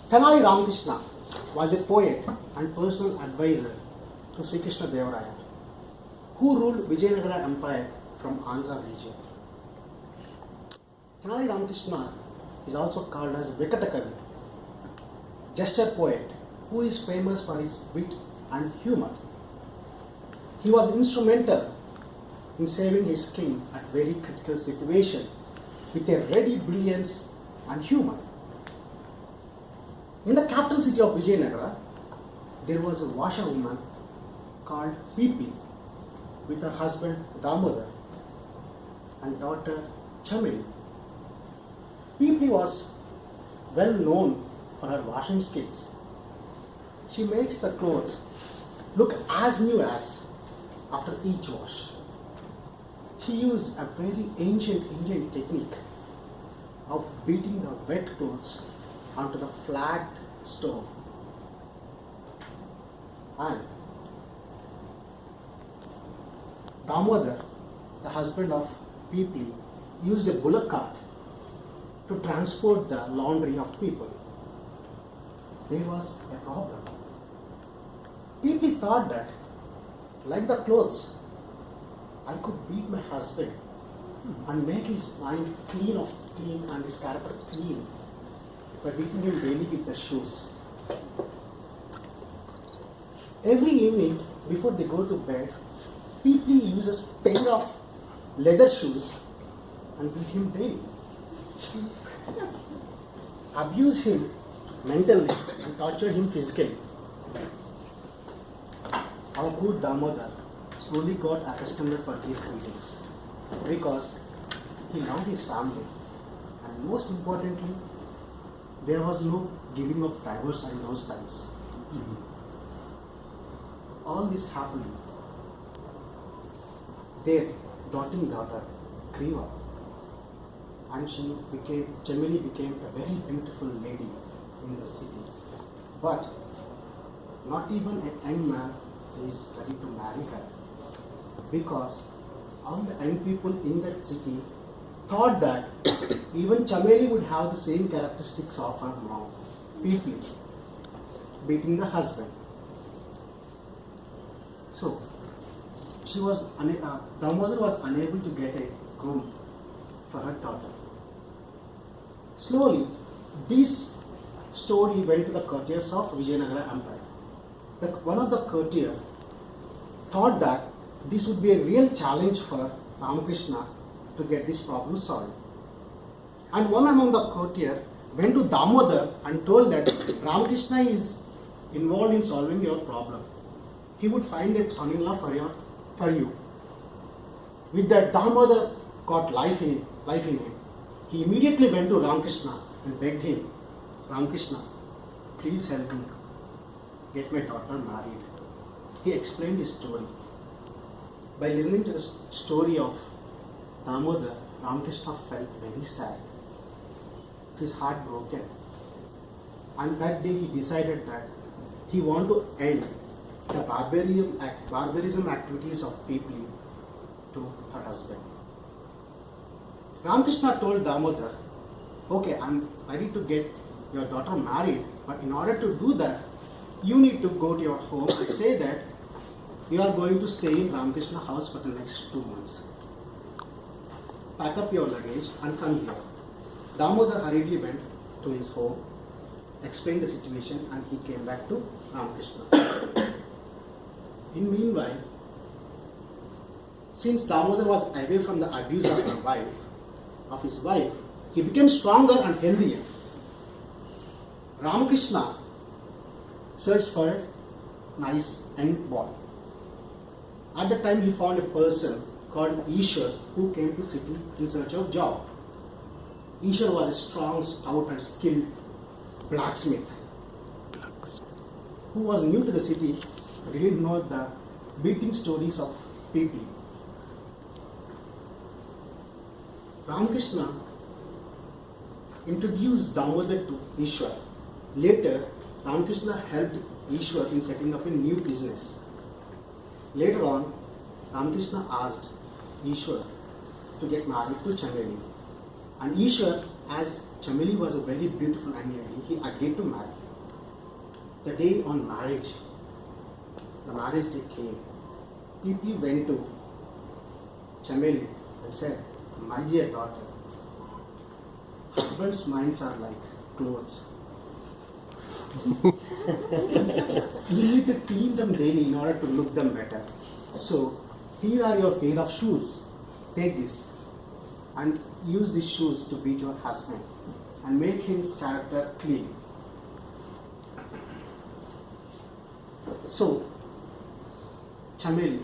Tenali Ramakrishna was a poet and personal advisor to Sri Krishna Devaraya, who ruled Vijayanagara Empire from Andhra region. Tenali Ramakrishna is also called as Venkatakavi, gesture poet, who is famous for his wit and humor. He was instrumental in saving his king at very critical situation with a ready brilliance and humor. In the capital city of Vijayanagara, there was a washerwoman called Pipi with her husband Damodar and daughter Chameli. Pipi was well known for her washing skills. She makes the clothes look as new as after each wash. She used a very ancient Indian technique of beating the wet clothes onto the flat stone. And Damodar, the husband of Pipi, used a bullock cart to transport the laundry of people. There was a problem. Pipi thought that, like the clothes, I could beat my husband and make his mind clean and his character clean by beating him daily with the shoes. Every evening before they go to bed, Pipi uses pair of leather shoes and beat him daily. Abuse him mentally and torture him physically. Our good Damodar slowly got accustomed for these beatings because he loved his family, and most importantly, there was no giving of divorce in those times. All this happened. Their doting daughter grew up, and Chameli became a very beautiful lady in the city. But not even a young man is ready to marry her, because all the young people in that city thought that even Chameli would have the same characteristics of her mom, Pipi, beating the husband. So Damodar was unable to get a groom for her daughter. Slowly, this story went to the courtiers of Vijayanagara Empire. One of the courtiers thought that this would be a real challenge for Ramakrishna to get this problem solved. And one among the courtiers went to Damodar and told that Ramakrishna is involved in solving your problem. He would find a son-in-law for you. With that, Damodar got life in him. He immediately went to Ramakrishna and begged him, Ramakrishna, please help me get my daughter married. He explained his story. By listening to the story of Damodar, Ramakrishna felt very sad. His heart broken. And that day he decided that he wanted to end the barbarism activities of people to her husband. Ramakrishna told Damodar, okay, I'm ready to get your daughter married, but in order to do that, you need to go to your home and say that you are going to stay in Ramakrishna house for the next 2 months. Pack up your luggage and come here. Damodar hurriedly went to his home, explained the situation, and he came back to Ramakrishna. In meanwhile, since Damodar was away from the abuse of his wife, he became stronger and healthier. Ramakrishna searched for a nice young boy. At the time, he found a person called Ishwar who came to city in search of job. Ishwar was a strong, stout and skilled blacksmith who was new to the city but didn't know the beating stories of people. Ramakrishna introduced Damodar to Ishwar. Later, Ramakrishna helped Ishwar in setting up a new business. Later on, Ramakrishna asked Ishwar to get married to Chameli. And Ishwar, as Chameli was a very beautiful young lady. He agreed to marry. The day on marriage, the marriage day came. People went to Chameli and said, "My dear daughter, husbands' minds are like clothes. You need to clean them daily in order to look them better. So, here are your pair of shoes. Take this and use these shoes to beat your husband and make his character clean." So, Chameli,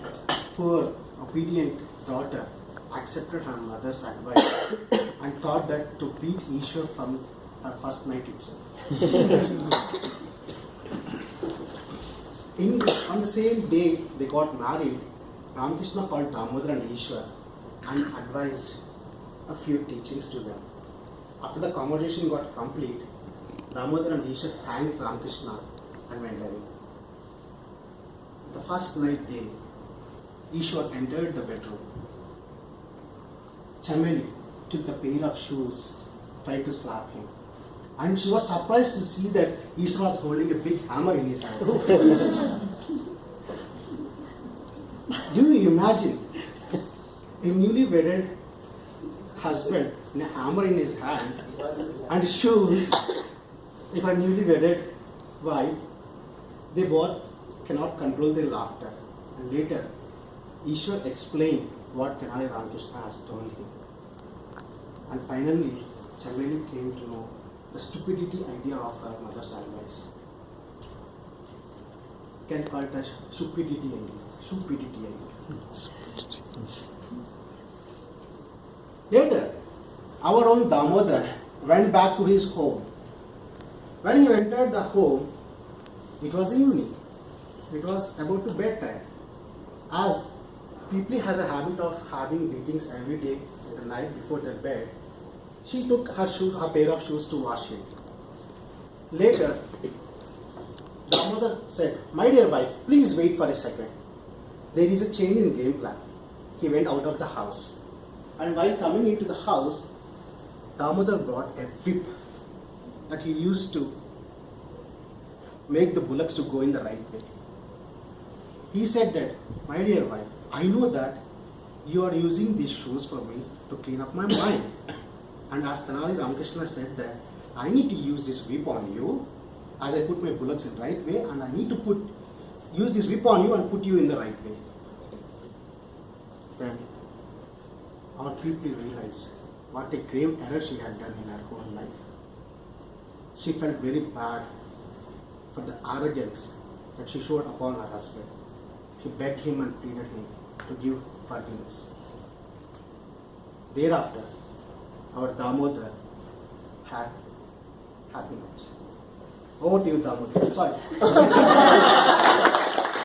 poor obedient daughter, accepted her mother's advice and thought that to beat Ishwar from her first night itself. On the same day they got married, Ramakrishna called Damodar and Ishwar and advised a few teachings to them. After the conversation got complete, Damodar and Ishwar thanked Ramakrishna and went away. The first night day, Ishwar entered the bedroom. Chameli took the pair of shoes, tried to slap him. And she was surprised to see that Ishwar was holding a big hammer in his hand. Do you imagine a newly wedded husband with a hammer in his hand and shoes? If a newly wedded wife, they both cannot control their laughter. And later, Ishwar explained what Tenali Ramakrishna has told him. And finally, Chameli came to know the stupidity idea of her mother's advice. Can call it as stupidity idea. Stupidity idea. Later, our own Damodar went back to his home. When he entered the home, it was evening. It was about to bedtime. As people has a habit of having meetings every day in the night before their bed, she took her pair of shoes to wash it. Later, Damodar said, "My dear wife, please wait for a second. There is a change in game plan." He went out of the house. And while coming into the house, Damodar brought a whip that he used to make the bullocks to go in the right way. He said that, "My dear wife, I know that you are using these shoes for me to clean up my mind. And as Tenali Ramakrishna said that I need to use this whip on you as I put my bullocks in the right way, and I need to use this whip on you and put you in the right way." Then our people realized what a grave error she had done in her whole life. She felt very bad for the arrogance that she showed upon her husband. She begged him and pleaded him to give forgiveness. Thereafter, our Damodar had happiness. Over to you, Damodar. Sorry.